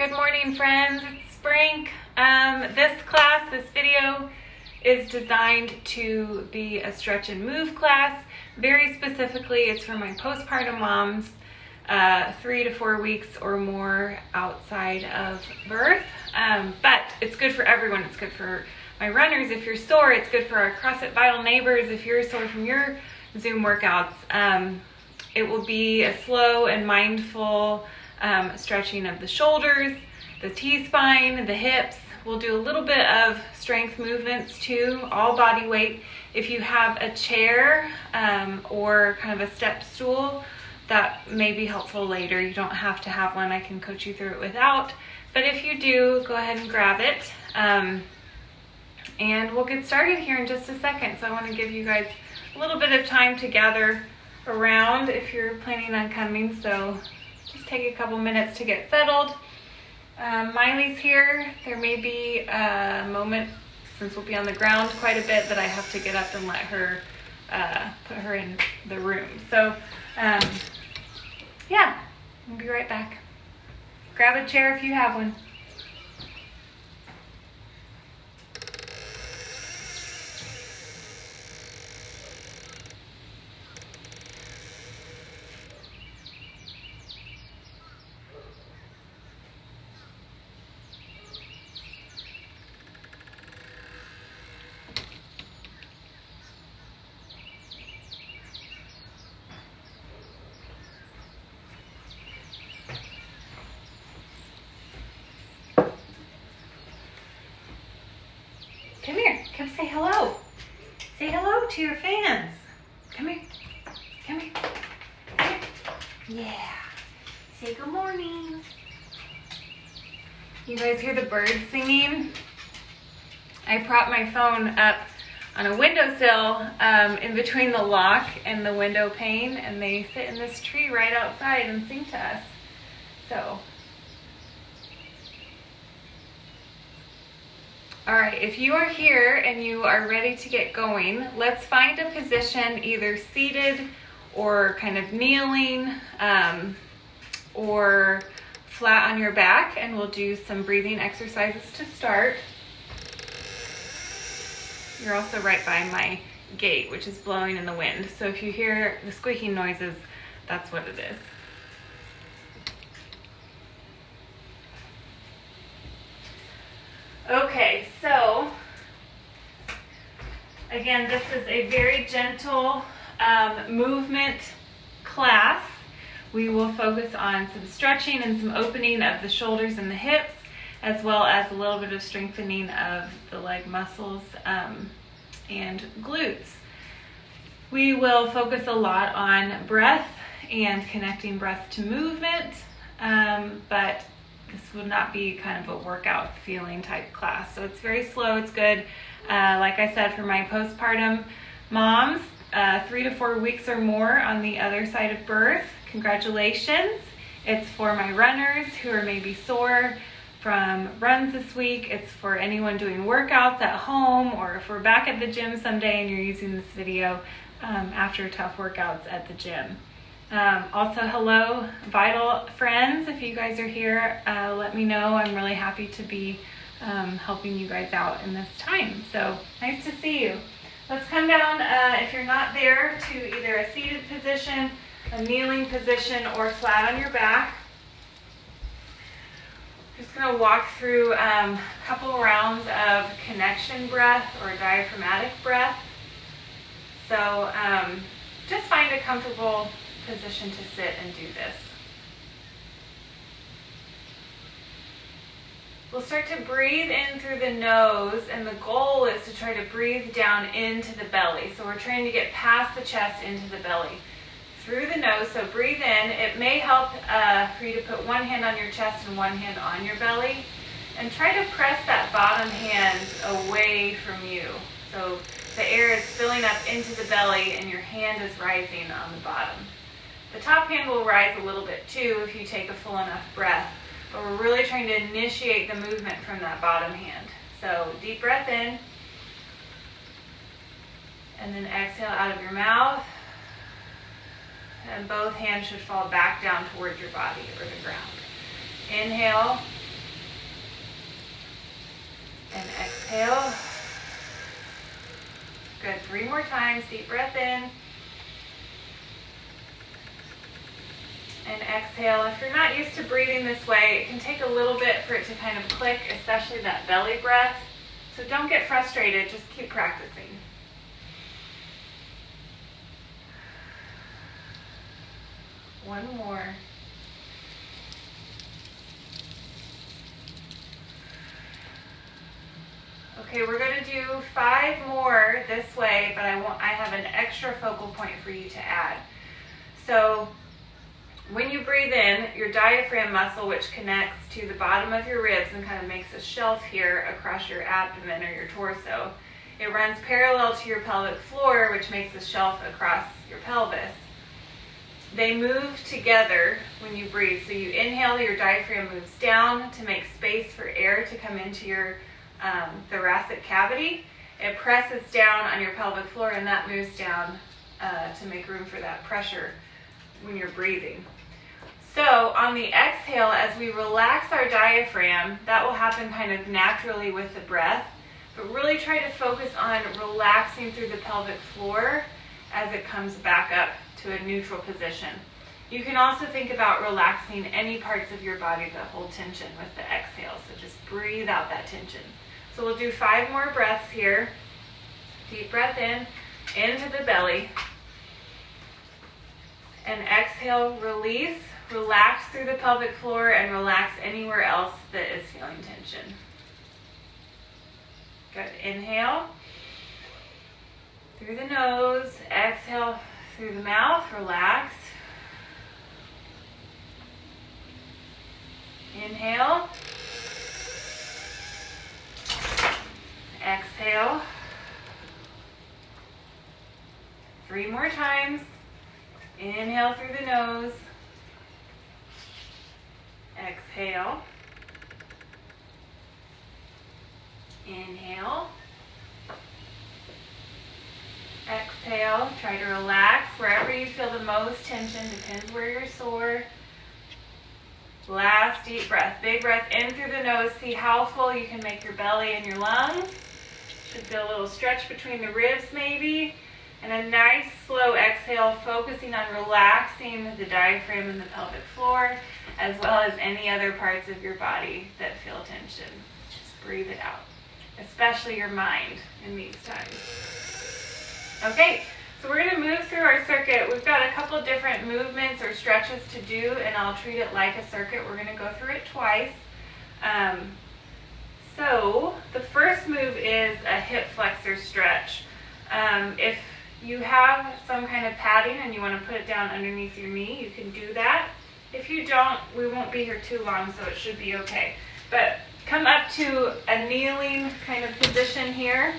Good morning, friends. It's Spring. This video is designed to be a stretch and move class. Very specifically, it's for my postpartum moms, 3 to 4 weeks or more outside of birth. But it's good for everyone. It's good for my runners if you're sore. It's good for our CrossFit Vital neighbors if you're sore from your Zoom workouts. It will be a slow and mindful stretching of the shoulders, the T-spine, the hips. We'll do a little bit of strength movements too, all body weight. If you have a chair or kind of a step stool, that may be helpful later. You don't have to have one. I can coach you through it without. But if you do, go ahead and grab it. And we'll get started here in just a second. So I want to give you guys a little bit of time to gather around if you're planning on coming. So just take a couple minutes to get settled. Miley's here. There may be a moment, since we'll be on the ground quite a bit, that I have to get up and let her, put her in the room. So yeah, I'll be right back. Grab a chair if you have one. Come here, come say hello. Say hello to your fans. Come here, come here, come here. Yeah, say good morning. You guys hear the birds singing? I propped my phone up on a windowsill in between the lock and the window pane, and they sit in this tree right outside and sing to us. So. All right, if you are here and you are ready to get going, let's find a position either seated or kind of kneeling or flat on your back, and we'll do some breathing exercises to start. You're also right by my gate, which is blowing in the wind. So if you hear the squeaking noises, that's what it is. Okay, so again, this is a very gentle movement class. We will focus on some stretching and some opening of the shoulders and the hips, as well as a little bit of strengthening of the leg muscles and glutes. We will focus a lot on breath and connecting breath to movement, but this would not be kind of a workout feeling type class. So it's very slow, it's good. Like I said, for my postpartum moms, 3 to 4 weeks or more on the other side of birth, congratulations. It's for my runners who are maybe sore from runs this week. It's for anyone doing workouts at home, or if we're back at the gym someday and you're using this video after tough workouts at the gym. Also, hello, Vital friends. If you guys are here, let me know. I'm really happy to be helping you guys out in this time. So nice to see you. Let's come down, if you're not there, to either a seated position, a kneeling position, or flat on your back. Just going to walk through a couple rounds of connection breath or diaphragmatic breath. So just find a comfortable position to sit and do this. We'll start to breathe in through the nose, and the goal is to try to breathe down into the belly. So we're trying to get past the chest into the belly through the nose. So breathe in. It may help for you to put one hand on your chest and one hand on your belly, and try to press that bottom hand away from you. So the air is filling up into the belly and your hand is rising on the bottom. The top hand will rise a little bit too if you take a full enough breath, but we're really trying to initiate the movement from that bottom hand. So deep breath in, and then exhale out of your mouth, and both hands should fall back down towards your body or the ground. Inhale, Exhale. Good. 3 more times. Deep breath in. And exhale. If you're not used to breathing this way, it can take a little bit for it to kind of click, especially that belly breath. So don't get frustrated. Just keep practicing. One more. Okay, we're going to do 5 more this way, but I have an extra focal point for you to add. So when you breathe in, your diaphragm muscle, which connects to the bottom of your ribs and kind of makes a shelf here across your abdomen or your torso, it runs parallel to your pelvic floor, which makes a shelf across your pelvis. They move together when you breathe. So you inhale, your diaphragm moves down to make space for air to come into your thoracic cavity. It presses down on your pelvic floor, and that moves down to make room for that pressure when you're breathing. So on the exhale, as we relax our diaphragm, that will happen kind of naturally with the breath, but really try to focus on relaxing through the pelvic floor as it comes back up to a neutral position. You can also think about relaxing any parts of your body that hold tension with the exhale, so just breathe out that tension. So we'll do 5 more breaths here. Deep breath in, into the belly. And exhale, release, relax through the pelvic floor and relax anywhere else that is feeling tension. Good. Inhale through the nose, exhale through the mouth, relax. Inhale. Exhale. 3 more times. Inhale through the nose. Exhale. Inhale. Exhale. Try to relax wherever you feel the most tension. Depends where you're sore. Last deep breath. Big breath in through the nose. See how full you can make your belly and your lungs. Should feel a little stretch between the ribs maybe. And a nice slow exhale, focusing on relaxing the diaphragm and the pelvic floor, as well as any other parts of your body that feel tension. Just breathe it out, especially your mind in these times. Okay, so we're going to move through our circuit. We've got a couple different movements or stretches to do, and I'll treat it like a circuit. We're going to go through it twice. So the first move is a hip flexor stretch. If you have some kind of padding and you want to put it down underneath your knee, you can do that. If you don't, we won't be here too long, so it should be okay. But come up to a kneeling kind of position here.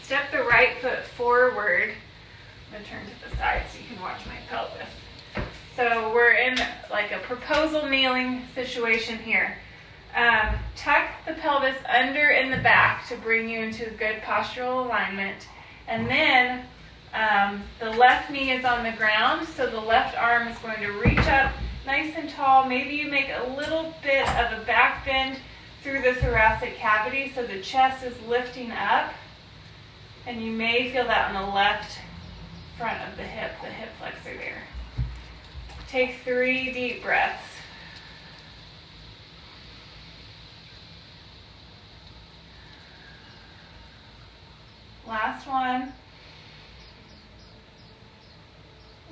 Step the right foot forward. I'm going to turn to the side so you can watch my pelvis. So we're in like a proposal kneeling situation here. Tuck the pelvis under in the back to bring you into good postural alignment. And then the left knee is on the ground, so the left arm is going to reach up nice and tall. Maybe you make a little bit of a back bend through the thoracic cavity, so the chest is lifting up. And you may feel that on the left front of the hip flexor there. Take 3 deep breaths. Last one.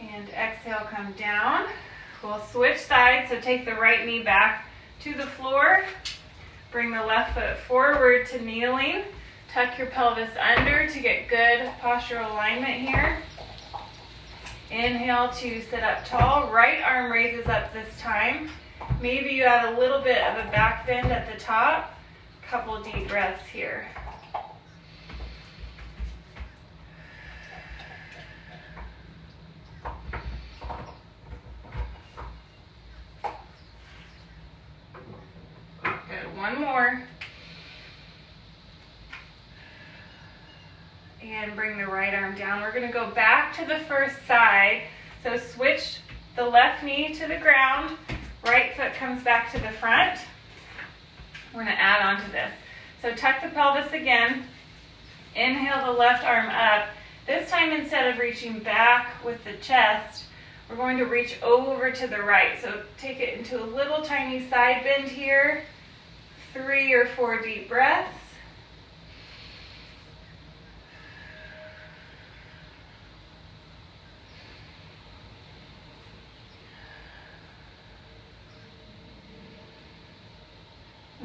And exhale, come down. We'll switch sides, so take the right knee back to the floor. Bring the left foot forward to kneeling. Tuck your pelvis under to get good postural alignment here. Inhale to sit up tall. Right arm raises up this time. Maybe you add a little bit of a back bend at the top. Couple deep breaths here. Good. One more. And bring the right arm down. We're going to go back to the first side. So switch the left knee to the ground. Right foot comes back to the front. We're going to add on to this. So tuck the pelvis again. Inhale the left arm up. This time, instead of reaching back with the chest, we're going to reach over to the right. So take it into a little tiny side bend here. 3 or 4 deep breaths.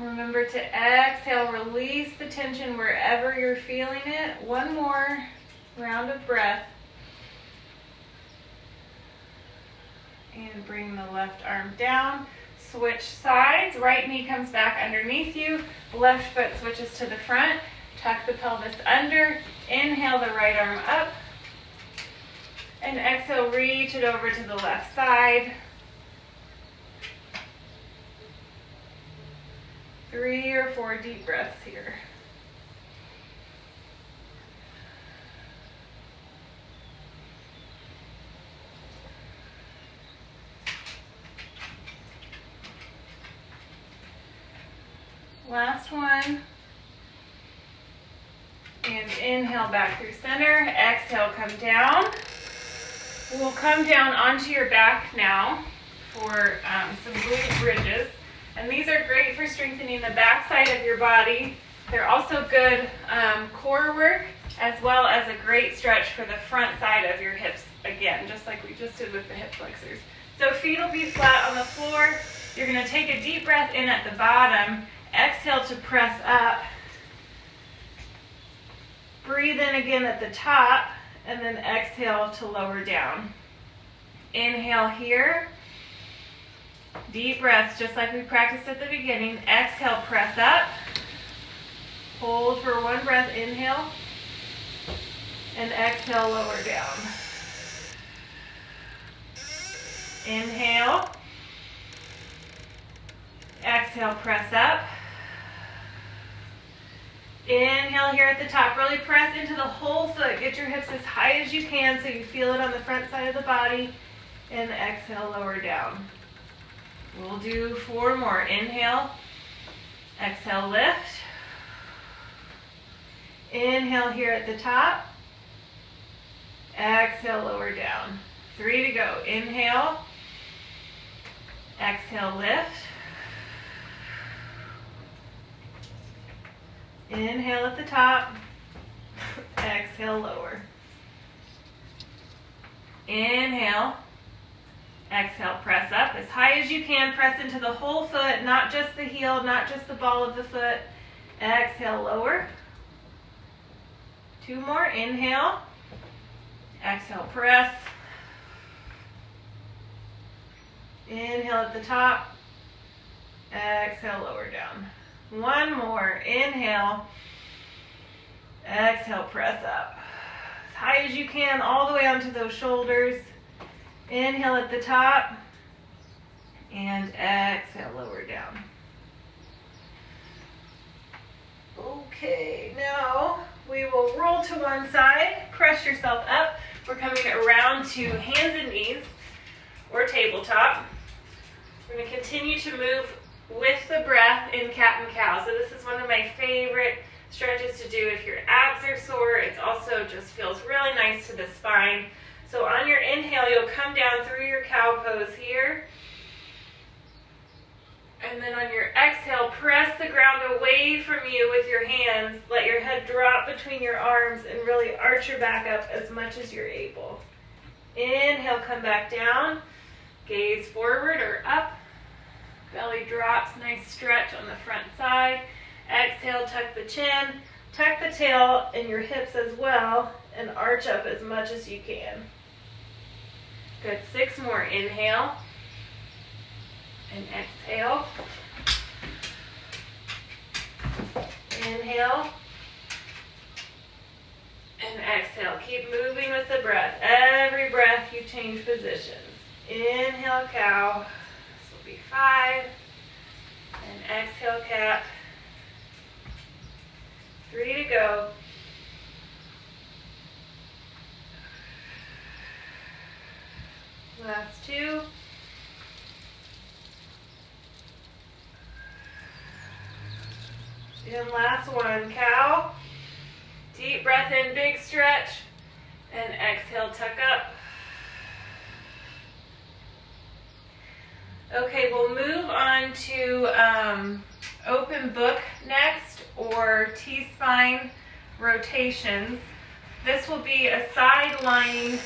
Remember to exhale, release the tension wherever you're feeling it. One more round of breath. And bring the left arm down. Switch sides. Right knee comes back underneath you. Left foot switches to the front. Tuck the pelvis under. Inhale the right arm up. And exhale, reach it over to the left side. 3 or 4 deep breaths here. Last one. And inhale back through center. Exhale, come down. We'll come down onto your back now for some glute bridges. And these are great for strengthening the back side of your body. They're also good core work, as well as a great stretch for the front side of your hips. Again, just like we just did with the hip flexors. So feet will be flat on the floor. You're going to take a deep breath in at the bottom. Exhale to press up. Breathe in again at the top, and then exhale to lower down. Inhale here. Deep breaths, just like we practiced at the beginning. Exhale, press up. Hold for 1 breath. Inhale. And exhale, lower down. Inhale. Exhale, press up. Inhale here at the top. Really press into the whole foot. Get your hips as high as you can so you feel it on the front side of the body. And exhale, lower down. We'll do 4 more. Inhale. Exhale, lift. Inhale here at the top. Exhale, lower down. 3 to go. Inhale. Exhale, lift. Inhale at the top. Exhale, lower. Inhale. Exhale, press up as high as you can. Press into the whole foot, not just the heel, not just the ball of the foot. Exhale, lower. 2 more. Inhale. Exhale, press. Inhale at the top. Exhale, lower down. 1 more. Inhale. Exhale, press up. As high as you can, all the way onto those shoulders. Inhale at the top. And exhale, lower down. Okay, now we will roll to one side. Press yourself up. We're coming around to hands and knees or tabletop. We're going to continue to move with the breath in cat and cow. So this is one of my favorite stretches to do if your abs are sore. It also just feels really nice to the spine. So on your inhale, you'll come down through your cow pose here. And then on your exhale, press the ground away from you with your hands. Let your head drop between your arms and really arch your back up as much as you're able. Inhale, come back down. Gaze forward or up. Belly drops, nice stretch on the front side. Exhale, tuck the chin. Tuck the tail and your hips as well and arch up as much as you can. Good, 6 more. Inhale and exhale. Inhale and exhale. Keep moving with the breath. Every breath you change positions. Inhale, cow. This will be 5. And exhale, cat. 3 to go. Last 2. And last one, cow. Deep breath in, big stretch. And exhale, tuck up. Okay, we'll move on to open book next, or T-spine rotations. This will be a side-lying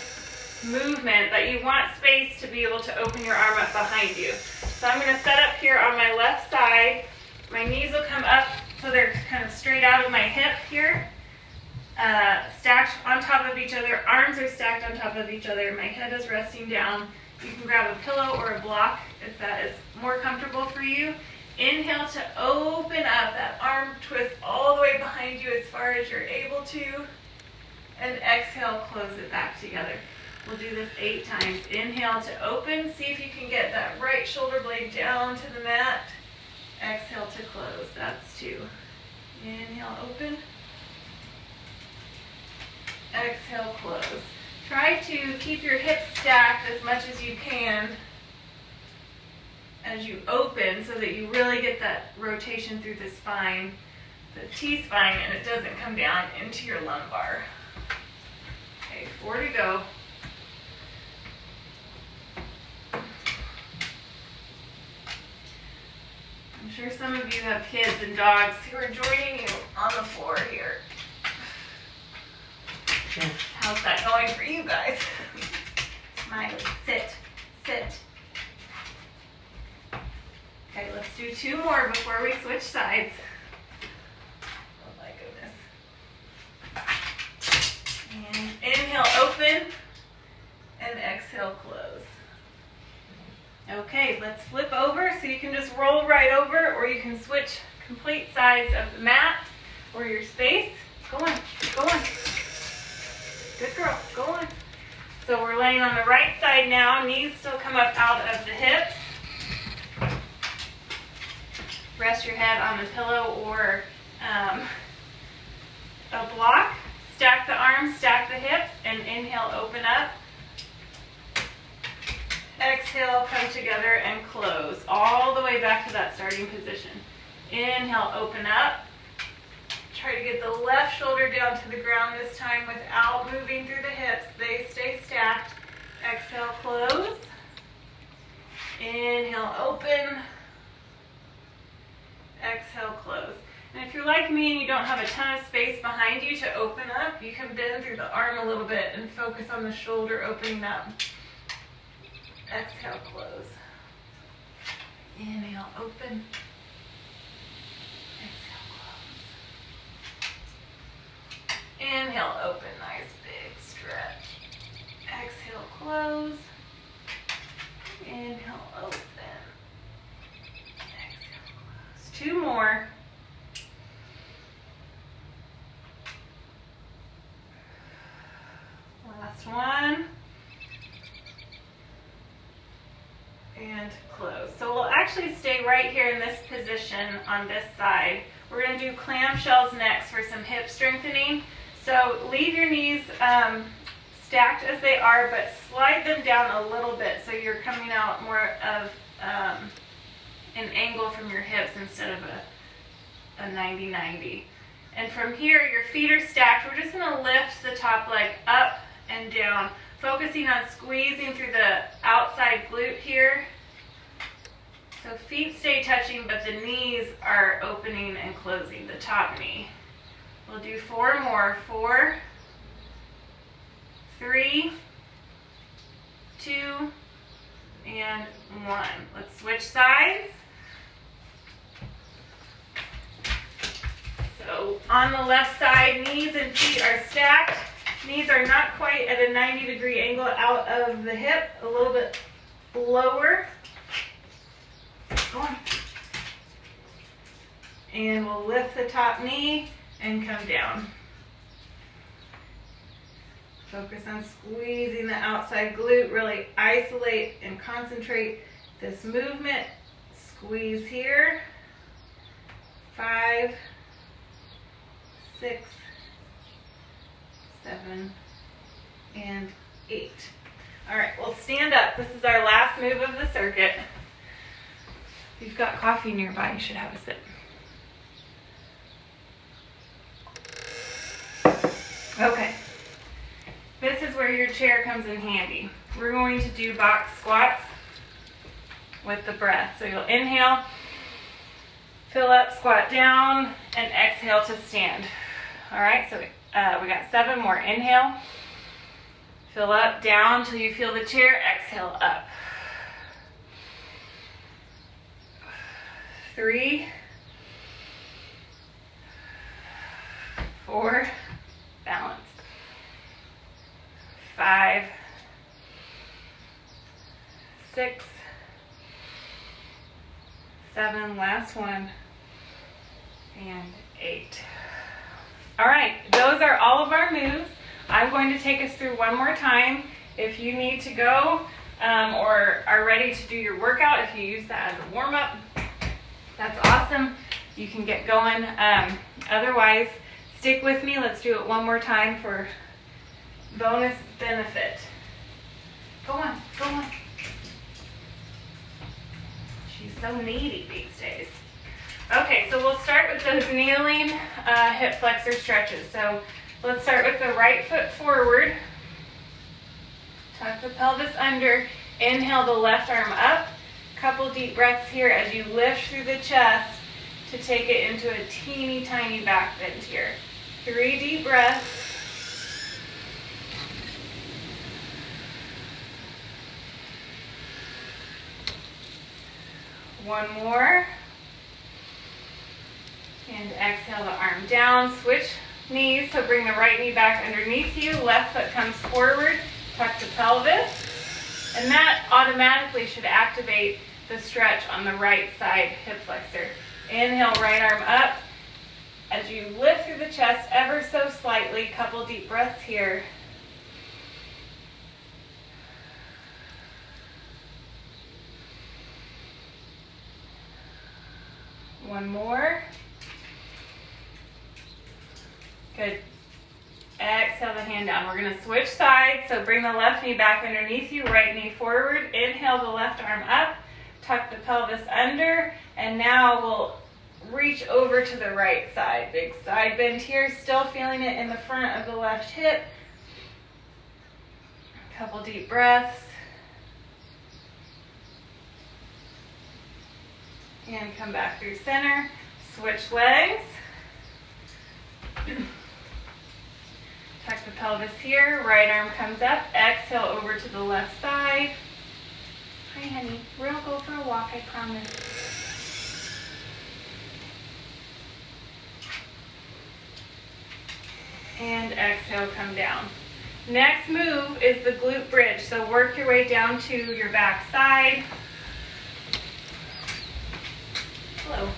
movement, but you want space to be able to open your arm up behind you. So I'm going to set up here on my left side. My knees will come up so they're kind of straight out of my hip here, stacked on top of each other. Arms are stacked on top of each other. My head is resting down. You can grab a pillow or a block if that is more comfortable for you. Inhale to open up, that arm twist all the way behind you as far as you're able to. And exhale, close it back together. We'll do this 8 times. Inhale to open. See if you can get that right shoulder blade down to the mat. Exhale to close. That's 2. Inhale, open. Exhale, close. Try to keep your hips stacked as much as you can as you open so that you really get that rotation through the spine, the T-spine, and it doesn't come down into your lumbar. Okay, 4 to go. I'm sure some of you have kids and dogs who are joining you on the floor here. Yeah. How's that going for you guys? Smiley, sit, sit. Okay, let's do 2 more before we switch sides. Oh my goodness. And inhale, open, and exhale, close. Okay, let's flip over, so you can just roll right over, or you can switch complete sides of the mat or your space. Go on, go on. Good girl, go on. So we're laying on the right side now. Knees still come up out of the hips. Rest your head on the pillow or a block. Stack the arms, stack the hips, and inhale, open up. Exhale, come together and close. All the way back to that starting position. Inhale, open up. Try to get the left shoulder down to the ground this time without moving through the hips. They stay stacked. Exhale, close. Inhale, open. Exhale, close. And if you're like me and you don't have a ton of space behind you to open up, you can bend through the arm a little bit and focus on the shoulder opening up. Exhale, close. Inhale, open. Inhale, open, nice big stretch. Exhale, close. Inhale, open. Exhale, close. 2 more. Last one. And close. So we'll actually stay right here in this position on this side. We're going to do clamshells next for some hip strengthening. So leave your knees stacked as they are, but slide them down a little bit so you're coming out more of an angle from your hips instead of a 90-90. And from here, your feet are stacked. We're just going to lift the top leg up and down, focusing on squeezing through the outside glute here. So feet stay touching, but the knees are opening and closing, the top knee. We'll do 4 more. 4, 3, 2, and 1. Let's switch sides. So on the left side, knees and feet are stacked. Knees are not quite at a 90-degree angle out of the hip, a little bit lower. Go on. And we'll lift the top knee and come down. Focus on squeezing the outside glute. Really isolate and concentrate this movement. Squeeze here. 5, 6, 7, and 8. All right, we'll stand up. This is our last move of the circuit. If you've got coffee nearby, you should have a sip. Okay. This is where your chair comes in handy. We're going to do box squats with the breath. So you'll inhale, fill up, squat down, and exhale to stand. All right, so we got 7 more. Inhale, fill up, down till you feel the chair. Exhale, up. 3, 4, balanced. 5, 6, 7, last one, and 8. All right, those are all of our moves. I'm going to take us through one more time. If you need to go or are ready to do your workout, if you use that as a warm-up, that's awesome. You can get going. Otherwise, stick with me. Let's do it one more time for bonus benefit. Go on, go on. She's so needy these days. Okay, so we'll start with those kneeling hip flexor stretches. So let's start with the right foot forward. Tuck the pelvis under. Inhale the left arm up. Couple deep breaths here as you lift through the chest to take it into a teeny tiny back bend here. 3 deep breaths. One more. And exhale the arm down. Switch knees, so bring the right knee back underneath you. Left foot comes forward. Tuck the pelvis. And that automatically should activate the stretch on the right side hip flexor. Inhale, right arm up. As you lift through the chest ever so slightly, couple deep breaths here. One more. Good. Exhale the hand down. We're going to switch sides. So bring the left knee back underneath you, right knee forward. Inhale the left arm up. Tuck the pelvis under. And now we'll reach over to the right side. Big side bend here. Still feeling it in the front of the left hip. Couple deep breaths. And come back through center. Switch legs. Tuck the pelvis here. Right arm comes up. Exhale over to the left side. Hi, honey. We'll go for a walk, I promise. And exhale, come down. Next move is the glute bridge. So work your way down to your back side. Hello.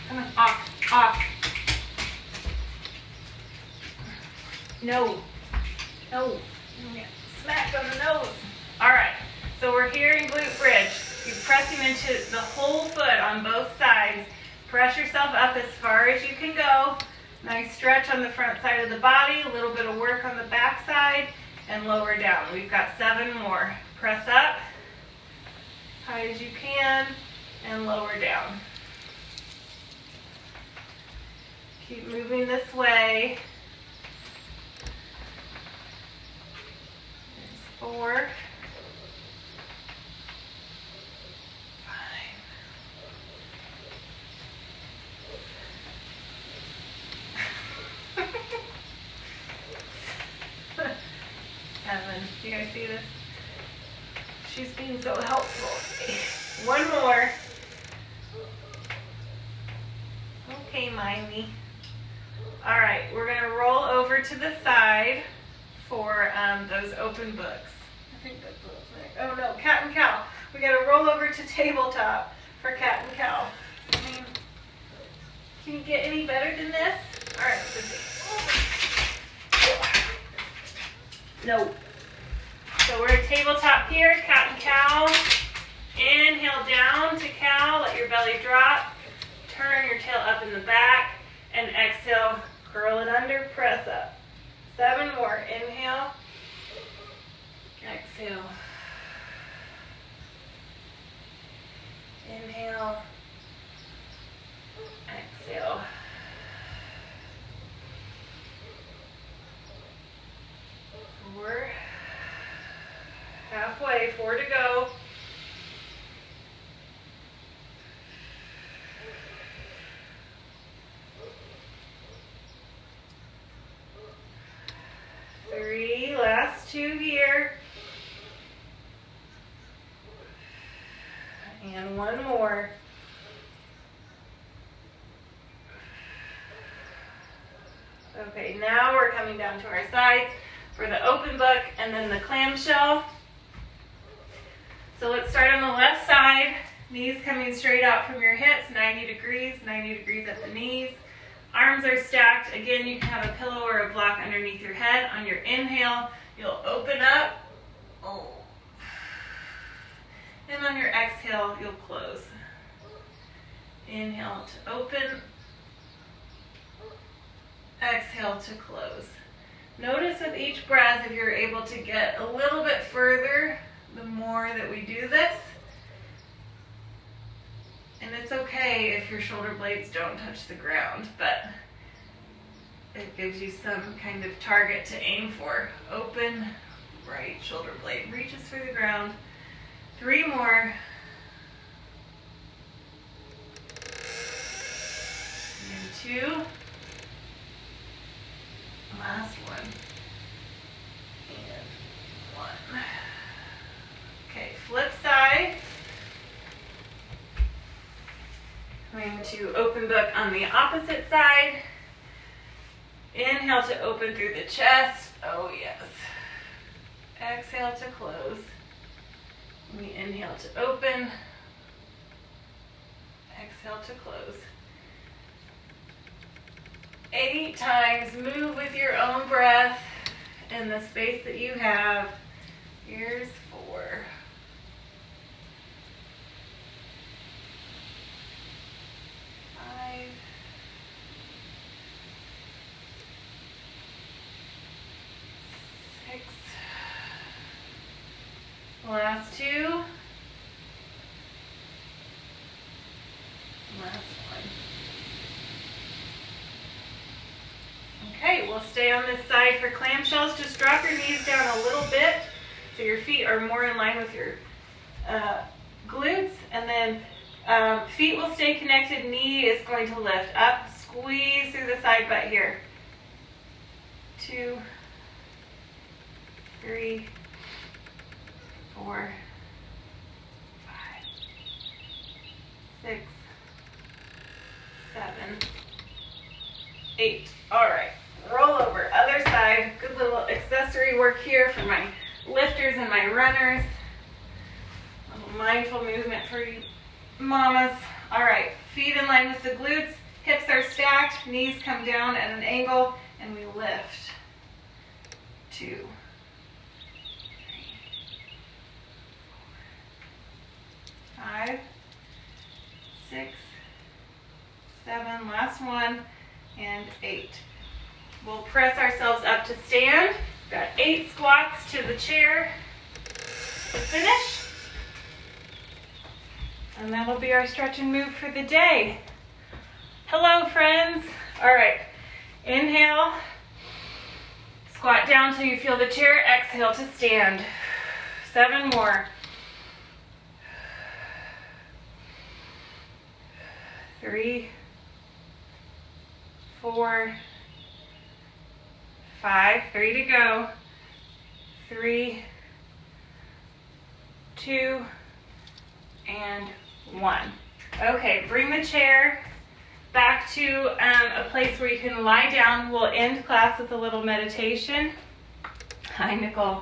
Come on, off, off. No, no, you get smacked on the nose. All right, so we're here in glute bridge. You're pressing into the whole foot on both sides. Press yourself up as far as you can go. Nice stretch on the front side of the body, a little bit of work on the back side, and lower down. We've got 7 more. Press up, high as you can, and lower down. Keep moving this way. There's 4, 5. Do you guys see this? She's being so helpful. 1 more. Okay, Miley. All right, we're going to roll over to the side for those open books. I think that's what it's like. Oh no, cat and cow. We got to roll over to tabletop for cat and cow. I mean, can you get any better than this? All right, let's see. No. So we're at tabletop here, cat and cow. Inhale down to cow, let your belly drop. Turn your tail up in the back. And exhale, curl it under, press up. 7 more. Inhale. Exhale. Inhale. Exhale. Last 2 here. And 1 more. Okay, now we're coming down to our sides for the open book and then the clamshell. So let's start on the left side. Knees coming straight out from your hips, 90 degrees at the knees. Arms are stacked. Again, you can have a pillow or a block underneath your head. On your inhale, you'll open up. Oh. And on your exhale, you'll close. Inhale to open. Exhale to close. Notice with each breath if you're able to get a little bit further the more that we do this. And it's okay if your shoulder blades don't touch the ground, but it gives you some kind of target to aim for. Open, right shoulder blade reaches for the ground. 3 more. And 2. Last one. And 1. Okay, flip side. Going to open book on the opposite side. Inhale to open through the chest. Oh yes. Exhale to close. We inhale to open. Exhale to close. 8 times. Move with your own breath in the space that you have. Here's 4. 5. 6. Last 2. Last 1. Okay, we'll stay on this side for clamshells. Just drop your knees down a little bit so your feet are more in line with your glutes. And then feet will stay connected. Knee is going to lift up. Squeeze through the side butt here. 2, 3, 4, 5, 6, 7, 8. All right, roll over, other side. Good little accessory work here for my lifters and my runners. A little mindful movement for you mamas. All right, feet in line with the glutes. Hips are stacked, knees come down at an angle, and we lift. 2, 3, 4, 5, 6, 7, last 1, and 8. We'll press ourselves up to stand. Got 8 squats to the chair to finish. And that'll be our stretch and move for the day. Hello, friends. All right, inhale. Squat down till you feel the chair. Exhale to stand. 7 more. 3, 4, 5, 3 to go. 3, 2, and 1. Okay, bring the chair back to a place where you can lie down. We'll end class with a little meditation. Hi, Nicole.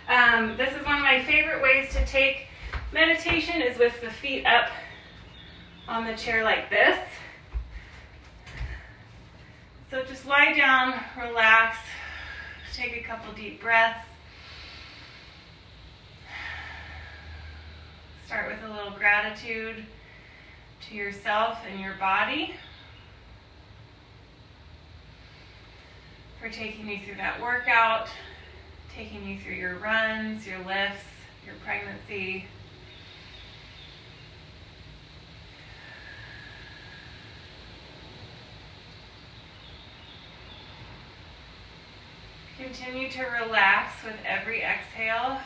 This is one of my favorite ways to take meditation is with the feet up on the chair like this. So just lie down, relax, take a couple deep breaths. Start with a little gratitude to yourself and your body for taking you through that workout, taking you through your runs, your lifts, your pregnancy. Continue to relax with every exhale,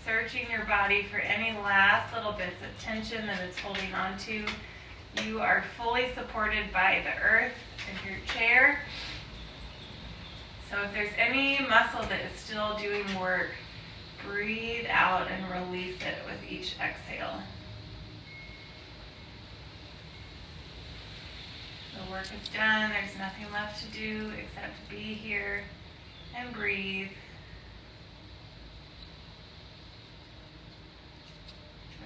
searching your body for any last little bits of tension that it's holding on to. You are fully supported by the earth and your chair. So if there's any muscle that is still doing work, breathe out and release it with each exhale. The work is done. There's nothing left to do except be here and breathe.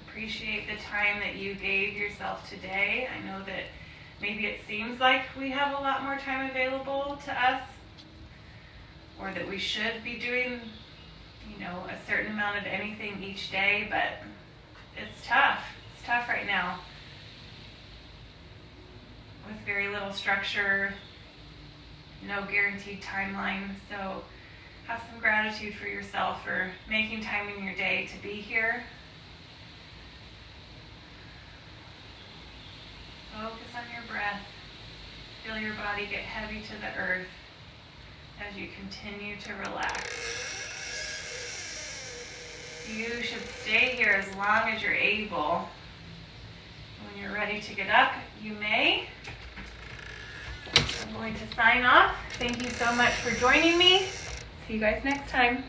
Appreciate the time that you gave yourself today. I know that maybe it seems like we have a lot more time available to us, or that we should be doing, a certain amount of anything each day, but it's tough. It's tough right now with very little structure, no guaranteed timeline. So have some gratitude for yourself for making time in your day to be here. Focus on your breath. Feel your body get heavy to the earth as you continue to relax. You should stay here as long as you're able. When you're ready to get up, you may. I'm going to sign off. Thank you so much for joining me. See you guys next time.